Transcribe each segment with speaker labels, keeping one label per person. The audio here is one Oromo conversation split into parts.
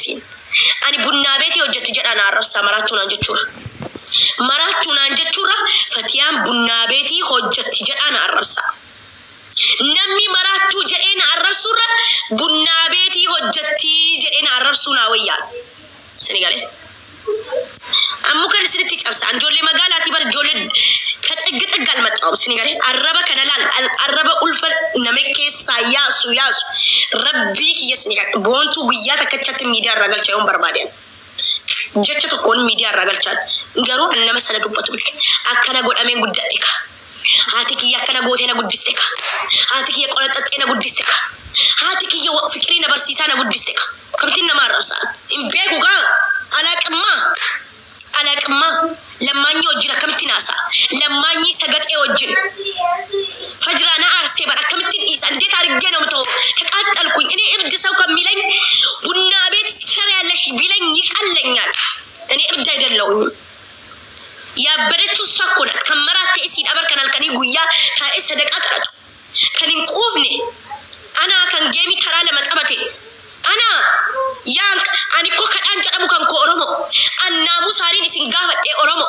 Speaker 1: سين أنا بنا بيتي وجت جد أنا عرف سامراتنا جتشورا مراتنا جتشورا فتيان بنا بيتي وجت جد أنا عرف سام نمي مراتو جدين عرف سورة بنا بيتي وجتي جدين عرف سونا ويان سنغالي أمو كان سنتي تجابس عن جولي مقالاتي بر جولي كتقت أقال متعب سنغالي عربا كان لال عربا ألفر نمكي ساياسو ياسو ربيك يسنغالي بونتو بياتا كتشات ميديا الرجل شايون بربادين جاتشا تكون ميديا الرجل شاد نقارو أنما مسألة دباتو بك أكنا قول أمين قد دائك هاتك يا كنا قوتنا قد دستك هاتك يا قولت أتنا قد دستك هاتك يا فكرين برسيسانا قد دستك كمتنا ما رأسان إن بيكو قام على كما لما نيوجنا كمتنا سا لما ني سقط يوجن فجرنا أرسي برا كمتين إيسان دي تارجنا متو تقاتل كوي إني إبدا سو كميلين بنا بيت سريع لش بيلين يكالين يعني إني إبدا يدلون يا بدتو سكونا كمرات تأسين أبر كان الكني ويا كأس هدك أكرت كان ينقوفني أنا كان جيمي ترى لما تبتي أنا يانك أنا كوكا أنجا أبو كان كورمو أن ناموس هاري نسنجافة أورمو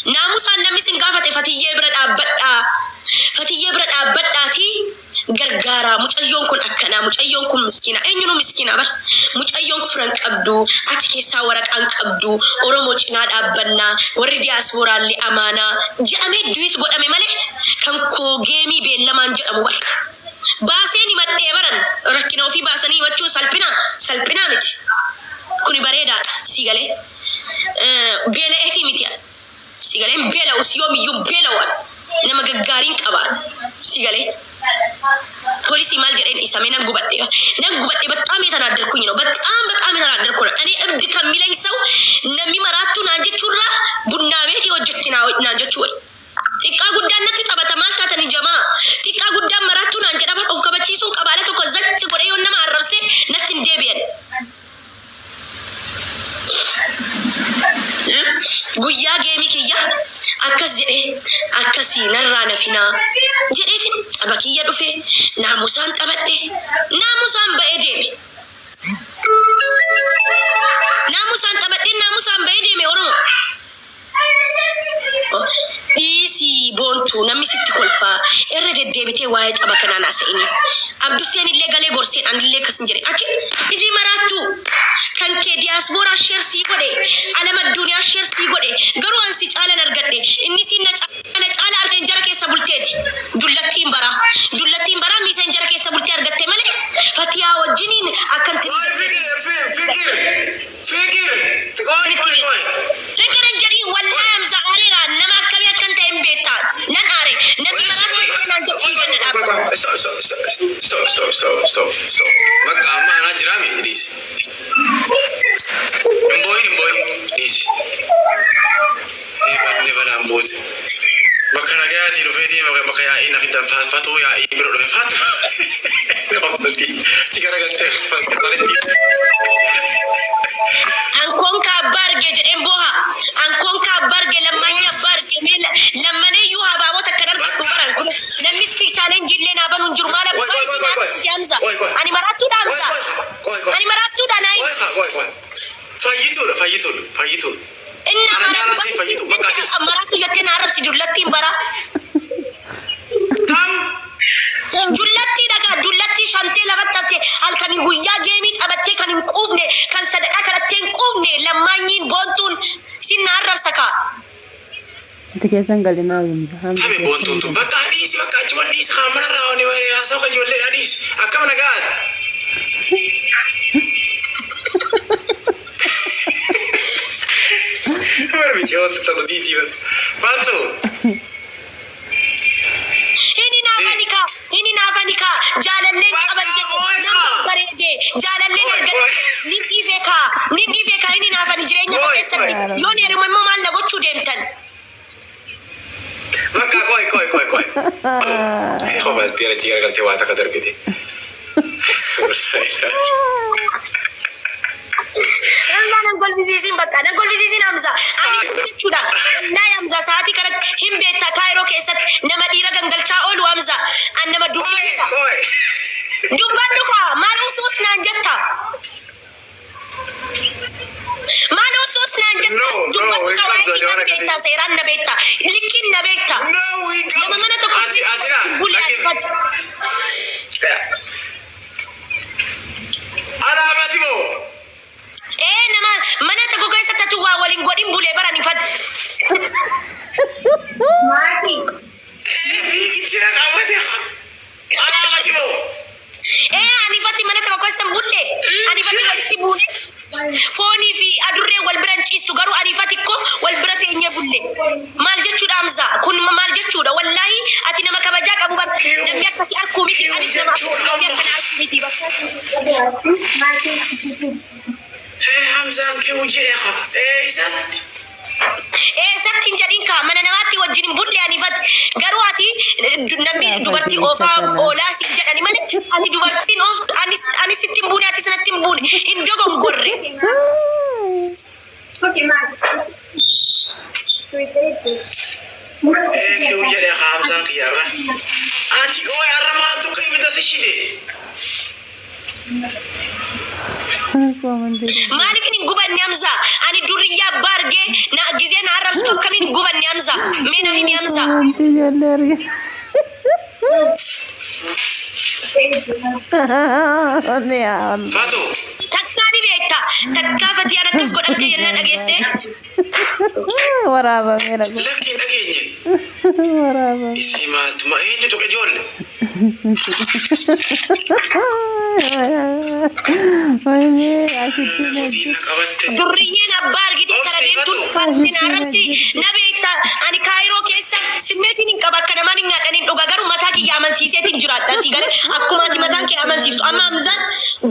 Speaker 1: ناموس أن نمي سنجافة فتي يبرد أبداتي gargaara mucayyoon kun akkana mucayyoon kun miskiina eenyuno miskiina bar mucayyoon furan qabdu ati keessa waraqaan qabdu oromoo cinaa dhaabbanna warri diasporaallee amaana jedhamee duwit godhame malee kan koo geemii beellamaan jedhamu bar baaseen himadhee baran rakkina ofii baasanii himachuun salphina miti kuni bareedaadha sigalee beela eetii miti sigaleen beela usiyoomiyyuu beelawwan nama gaggaarin qabaan sigalee polisi mal jedhen isa me nan gubadde በጣም የተናደርኩኝ ነው በጣም የተናደርኩ ነው እኔ እብድ ከሚለኝ ሰው ነሚ መራቱ ናንጀቹራ ቡና ቤት ይወጀችና ናንጀቹ ወይ ጢቃ ጉዳነት ተበተማልታ ተኒ ጀማ ጢቃ ጉዳ መራቱ ናንጀዳ በር ኦፍ ከበቺሱን ቀባለቶ ከዘች ጎደ የሆነ ማረብሴ ነት እንደቢየን ጉያ ጌሚክያ አከስ ጀዴ አከሲ ነራነ ፊና ጀዴትን አባኪያ ዱፌ ናሙሳን ጠበዴ ናሙሳን በኤዴሜ ናሙሳን ጠበዴ ናሙሳን በኤዴሜ ኦሮሞ ኢሲ ቦንቱ ነሚስቲ ኮልፋ ኤረደ ዴቢቴ ዋይ ጠበከናና ሰኢኒ አብዱሴን ኢሌጋሌ ጎርሴን አንድሌ ከስንጀሪ አቺ ቢጂ መራቱ ከንኬ ዲያስፖራ ሼር ሲጎዴ አለመ ዱንያ ሼር ሲጎዴ ገሩን ሲጫለ ነርገዴ እኒሲ ነጫለ አርገን ጀረ ከሰ ቡልቴቲ ዱለቲን በራ ሚሰን ጀረ ከሰ ቡልቴ አርገቴ ማለ ፈቲያ ወጅኒን አከንት ፍቅር ፍቅር እንጀሪ ወላም ዛሬራ ነማ ከቢያ ከንተ እምቤታ ነናሬ ነቢ መራቱ ናንተ ይገነዳ stop maka mana jirame dis emboy dis bala ambot bakana gadi lo fedi maka ya ina fitan fatu ya ibro lo fatu qofti sigara gante fatu ankon ka barge je emboha ankon ka barge lamanya barge mila lamane yuha babo takadar baran kun namis fi challenge lena banun jurmala Hamza ani maratu danza ani maratu danai fayitul inna maratu yakin arab si julati bara tam julati daga julati shante labatte alkani huya gemi tabatte kan qufne kan sadaka kalatte qufne lamanyin bontun sin arab saka تكيسان قال لنا زحام
Speaker 2: هذه بونتون بقى حديث بقى جوال ديس خامنا راوني وين أسوق جوال حديث أكمل قاعد مر بيجوا تطلدي تيبل فاتو ini nafanika jalalle abanje barede jalalle ni beka ini nafani jirenya bakesati yoni rumamma malla gochu dentan maka koi kau berarti ada tiga kali tewata kadar gede nangol bizisin bakka nangol bizisin Hamza ani chuda na Hamza saati karat himbe ta Cairo kesat nama dira gangalcha olu Hamza an nama dubba duka mal usus nan jatta beektaa seeraan na beektaa likkiin na beektaa nama mana tokko bulee asifati.
Speaker 3: Alaabati moo?
Speaker 2: Nama mana tokko keessatti ati waa waliin godhin bulee barani fati.
Speaker 4: Maaki.
Speaker 3: Jira qaamate. Alaabati moo?
Speaker 2: Ani fati mana tokko keessatti bulee. Ani fati walitti bulee. Foonii fi adurree wal biran ciistu garuu ani fati ko wal bira teenyee bulee. Maal jechuudha Hamza? Kun maal jechuudha? Wallahi ati nama kabajaa qabu bar. Namni akkasii arkuu miti. Ani nama akkasii arkuu miti bakka.
Speaker 4: Maaki.
Speaker 3: Hamzaan kee hojii qaba. Isatti.
Speaker 2: Sattiin jedhin kaa mana namaatti wajjin bulle ani fati garuu ati namni dubartii oofaa oolaa si jedhani malee ati dubartiin oof ani sittiin buune ati sanattiin buune hin dogongorre.
Speaker 4: Oke maaki.
Speaker 3: Kee hojii Hamzaan kiyarra. Ati arra maaltu kee bitasi shide.
Speaker 2: Maaliif hin gubanne Hamza? Ani durriyaa baargee na gizee na arrabsu akkamiin gubanne Hamza? Meena himi Hamza?
Speaker 3: Faatu.
Speaker 2: Takkaani beekta. Takkaa fatiyaan akkas godhamte jennaan dhageessee.
Speaker 5: Waraabamee dhagu.
Speaker 3: Lakkiin dhageenye.
Speaker 5: Waraabamee.
Speaker 3: Isii maaltu ma eenyu tokko ijoolle.
Speaker 5: Wayne asitti
Speaker 3: Namoonni na qabatte.
Speaker 2: Durriyyeen abbaa argitee kana deemtuun faatti na arrabsi. Na beekta. Ani Kaayiroo keessa simmeetiin hin qaba akka namaan hin nyaadhaniin dhuga garuu mataa kiyya amansiiseetiin jiraadha si galee akkuma ati mataan kee amansiistu amma Hamzaan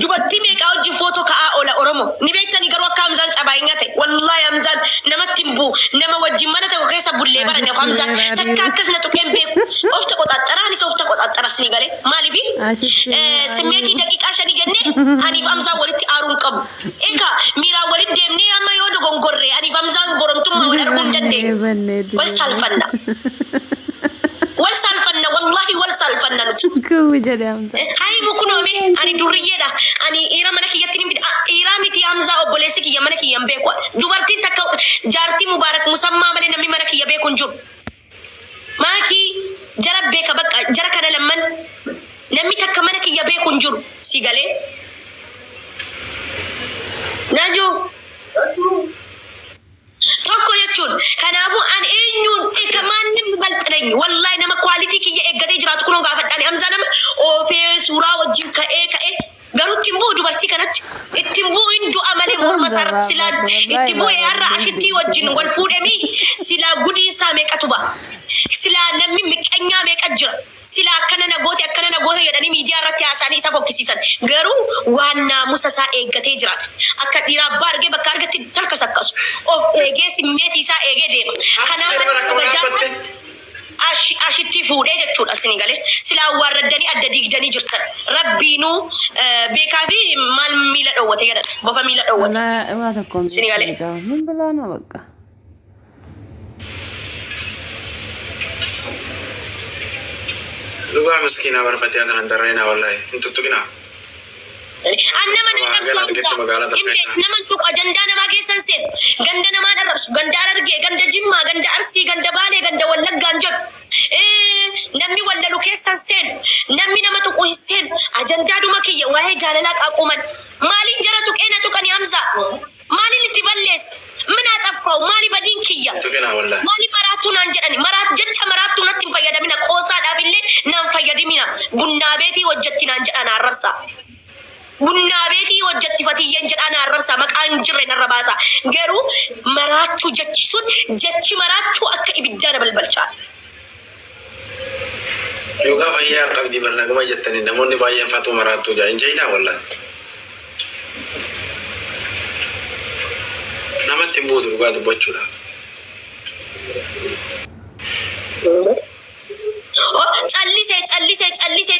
Speaker 2: dubartii meeqaa wajjin footoo ka'aa oola Oromoo ni beektanii garuu akka Hamzaan sabaayinya ta'e wallahi Hamzaan namatti hin bu'u nama wajjin mana tokko keessa bullee barane Hamzaan takka akkas na tuqeen beeku of ta qoxaxxaraa anis of ta qoxaxxaras ni galee maaliifi simmeetii daqiiqaa shanii jennee aniif Hamzaan walitti aaruun qabu egaa miiraan walitti deemnee amma yoo dogongorree aniif Hamzaan boromtummaa wal arguu hin dandeenyu wal salfanna wallahi wal salfanna nuti.
Speaker 5: Kuwi jedhe Hamza.
Speaker 2: Hai mukunome ani durriyeedha ani ira mana kiyyatti ni ira miti Hamza obboleessi kiyya mana kiyya hin beeku dubartiin takka jaartii mubaarak musammaa malee namni mana kiyya beeku hin jiru. Maaki jara beeka bakka jara kana lamman namni takka mana kiyya beeku hin jiru si galee. Najo tokko jechuun kanaafuu an eenyuun manni balxinay wallahi nama quality kiyya eeggatee jiraatu kunoo gaafadhaani Hamza nama oofee suuraa wajjin ka'ee garuu ittiin bu'u dubartii kanatti ittiin bu'u hin du'a malee morma isaarratti silaan ittiin bu'u har'a ashittii wajjin wal fuudhanii silaa gudii isaa meeqatu ba'a silaa namni miqanyaa meeqa jira silaa akkana nagooti jedhanii miidiyaa irratti haasa'anii isa fokkisiisan garuu waan naamusa isaa eeggatee jiraata akka dhiiraa abbaa argee bakka argatti talka sakkasu of eegee simmeetii isaa eegee deema kanaaf ashitti fuudhee jechuudha isin galee silaa warraddanii adda diigdanii jirtan rabbiinuu beekaa fi maal miila dhowwate jedhan bofa miila dhowwate
Speaker 5: waa tokkoon
Speaker 2: isin galee
Speaker 5: min bilaana bakka
Speaker 3: Lugaa miskiinaa barfatee anan darreena wallahi hin tuttuqinaa.
Speaker 2: Nama nama tuqa jandaa namaa keessan seen ganda namaa dharrabsu ganda Arargee ganda Jimmaa ganda Arsii ganda Baalee ganda Wallaggaan jedhu namni wallalu keessan seen namni nama tuqu hin seen ajandaa duma kiyya waa'ee jaalalaa qaaquman maaliin jara tuqeena tuqani Hamza maaliin itti balleessa min axaffaw maali badin kiyya
Speaker 3: Tuttuqinaa wallahi.
Speaker 2: maali maraatu naan jedhani jecha maraatu natti hin fayyadamina qoosaadhaaf illee naan fayyadamina bunnaa beetii hojjetti naan jedhan arrabsa. Bunnaa beetii hojjetti fatiyyan jedhaan arrabsa maqaan jirre narra baasa garuu maraattuu jechi sun jechi maraattuu akka ibiddaa balbalchaa.
Speaker 3: Lugaa fayyaa qabdi barnaguma jettanii namoonni baay'een faatu maraattuu jaa hin jeenaa wallahi. Namatti hin buutu dhugaa dubbachuudhaaf.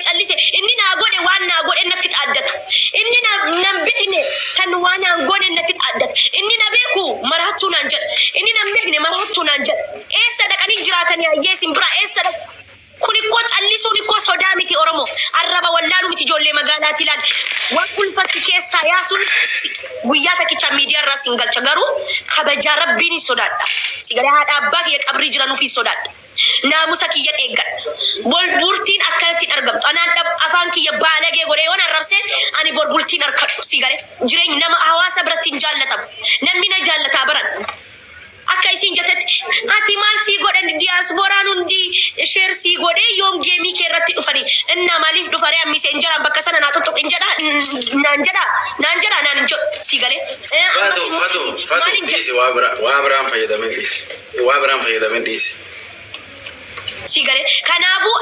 Speaker 3: Callise inni naa godhe waan naa godhe natti xaaddata inni nan beekne kan waan naa godhe natti xaaddata inni na beeku maraattuu naan jedha inni nan beekne maraattuu naan jedha eessa dhaqanii jiraatanii hayyeesin bira eessa kun ikkoo callisuun ikkoo sodaa miti Oromoo arraba wallaalu miti ijoollee magaalaati ilaal waan ulfatti keessaa yaasuun guyyaa takkicha miidiyaa irraa siin galcha garuu kabaja rabbiin sodaadha sigale haadha abbaa kiyya qabrii jiran ofii sodaadha naamusa kiyya eeggadha bolbultiin akkanatti argamtu anaan afaan kiyya baalagee godhee waan arrabse ani bolbultiin arkadhu sigale jireenya nama hawaasa biratti hin jaallatamu namni na jaallataa baran akka isin jettatti ati maal sii godhan diyaaspooraan hundi sheer sii godhee yoom geemii kee irratti dhufanii inna maaliif dhufaree ammise injiraan bakka sana naa tuttuq injedha naan jedha naan injo sii galee
Speaker 6: Fatu dhiisi waa biraan fayyadamin dhiisi.
Speaker 3: sii galee kanaafuu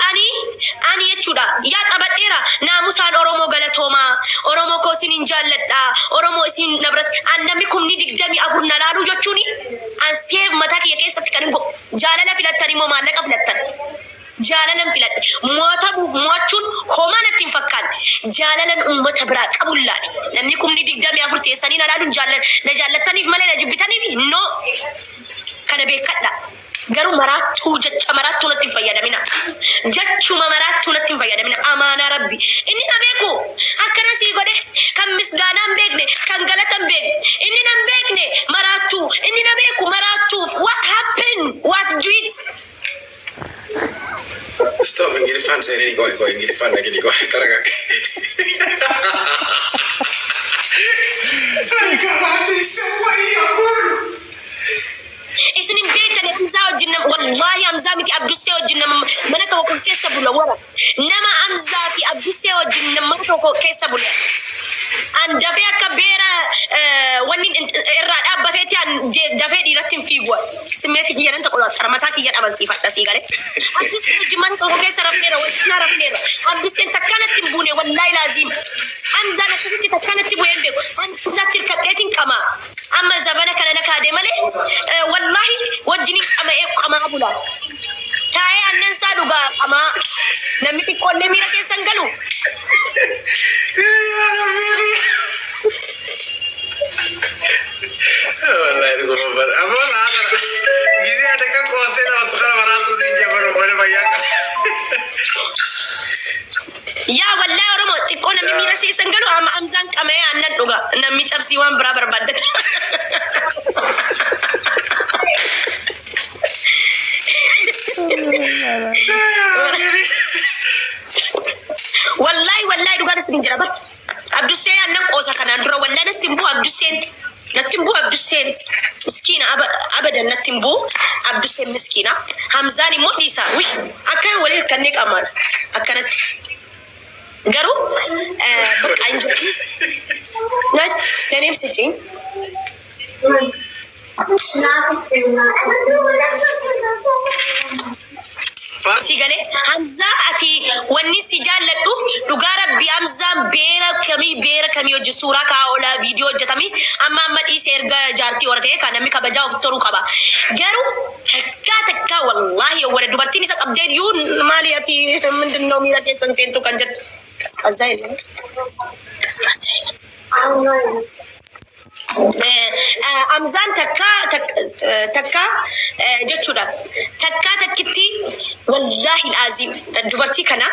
Speaker 3: ani jechuudha yaa qabadheera naamusaan Oromoo galatoomaa Oromoo koo isin hin jaalladha Oromoo isin nabrat annami kumni 24 na laalu jechuuni an seef mataa kiyya keessatti kan jaalala filattanii moo maallaqa filattan jaalalan filadhe mo'achuun homaa natti hin fakkaanne jaalalan uummata biraa qabullaani namni kumni 24 teessanii na laaluun na jaallattaniif malee na jibbitaniif no kana beekadha garuu maraattuu jecha maraattuu natti hin fayyadamina jechuma maraattuu natti hin fayyadamina amaana rabbi inni na beeku akkana sii godhe kan misgaanaan beekne kan galatan beekne inni nan beekne maraattuu inni na beeku maraattuu what happened what do it
Speaker 6: Stop ingilifan saya ini kau ingilifan lagi ni kau teragak. Mati semua ni aku.
Speaker 3: isinin beektan Hamza wajjin wallahi Hamza miti Abdusee wajjin mana tokko keessa bula wara nama Hamza fi Abdusee wajjin mana tokko keessa bula an dafee akka beera wanni irraa dhaabbateetti an dafee dhiiratti hin fiigu simee fi kiyyan tokko sarmataa kiyyan amansiifadha sii galee Abdusee wajjin mana tokko keessa rafneera wajjin rafneera Abduseen takkanatti hin buune wallahi laazim Hamza akkasitti takkanatti bu'een beeku Hamza tirkadheetiin qama amma zabana kana nakaade malee wallahi wajjin qama bula taa'ee annan saa dhugaa qama namni xiqqoollee miira keessan galu
Speaker 6: Wallahi itu gobar. Apa lah? Gizi ada kan kosnya sama tukar barato sih jabar boleh bayar.
Speaker 3: yaa wallahi Oromoo xiqqoo namni miira keessan galu amma Hamzaan qamee annan dhuga namni cabsii waan biraa barbaaddata wallahi dhugaan isin jira bar Abdusee annan qoosa kanaan dura wallahi natti hin bu'u Abduseen miskiina abadan natti hin bu'u Abduseen miskiina Hamzaan immoo dhiisa wi akka waliin kannee qamaan akkanatti garuu bakka injiri naneem sicin si galee Hamza ati wanni si jaalladhuuf dhugaa rabbi Hamzaan beera kamii hojii suuraa kaa'oolaa viidiyoo hojjetami amma dhiisee erga jaartii horatee kan namni kabajaa of toruu qaba garuu takkaa wallahi wala dubartiin isa qabdeen yuu maali ati ምንድን ነው miira keessan seentu kan jettu ቀዝቃዛ Hamzaan takka jechuudha takkitti wallahi laazim dubartii kana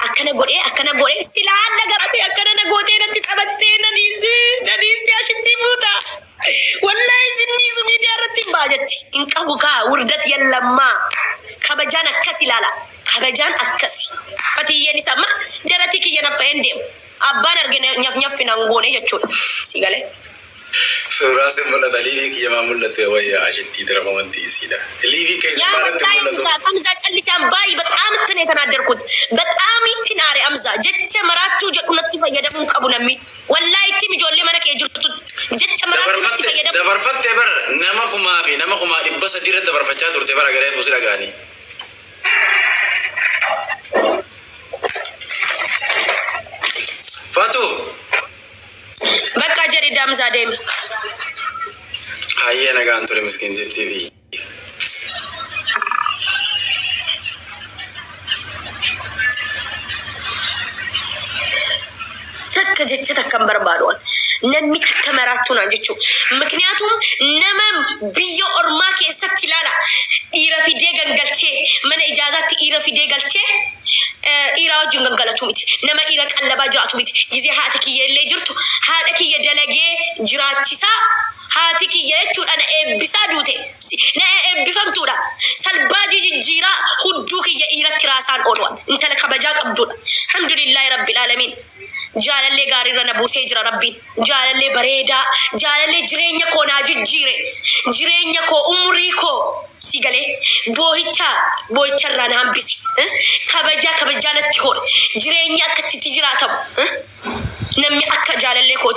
Speaker 3: akkana godhee silaa nagaratee akkana nagootee natti qabattee nadiisee ashitti muuta wallahi sinni suni diyaarratti baajetti hin qabu kaa wurdat yallammaa kabajaan akkas ilaala kabajaan akkas fatiyyeen isa amma darati kiyya naffa'een deemu abbaan argine nyaf nangoone jechuudha si galee
Speaker 6: Suuraa sen mul'ata liivii kiyya maa mul'ate wayya ashitti diramanti isiidha. Liivii keessa maalatti mul'atu?
Speaker 3: Hamza callisaan baay'ee በጣም እንትን የተናደርኩት በጣም ይትናሪ Hamza jecha maraattuu jedhu natti fayyadamuu qabu namni wallahi itti ijoollee mana kee jirtu jecha maraattuu natti fayyadamu
Speaker 6: dabarfatte bar nama kumaa dhibba sadii irratti dabarfachaa turte bara garee fuusi dhagaanii. Fatu
Speaker 3: bakka jedhi Hamza deemi
Speaker 6: hayyee nagaan ture miskiin TV.
Speaker 3: takka jecha takkan barbaaduwan namni takka maraattuunaan jechuu ምክንያቱም nama biyya ormaa keessatti ilaala dhiira fidee gangalchee mana ijaazaatti dhiira fidee galchee dhiira wajjin gangalatu miti nama dhiira qallabaa jiraatu miti gizee haati kiyya illee jirtu haadha kiyya dalagee jiraachisaa هاتيك يلتشون أنا بسادوتي أنا بفهمتونا سلباجي جيرا هدوك يا إيرا تراسان أولوان أنت لك بجاك أبدونا الحمد لله رب العالمين جال اللي قاري رنا بوسيجر ربي جال اللي بريدا جال اللي جرينيا كو ناجي جرينيا كو أمريكو سيغالي بوهيتشا رانا هم بيسي كبجا نتيهور جرينيا كتتجراتب نمي أكا جال اللي كو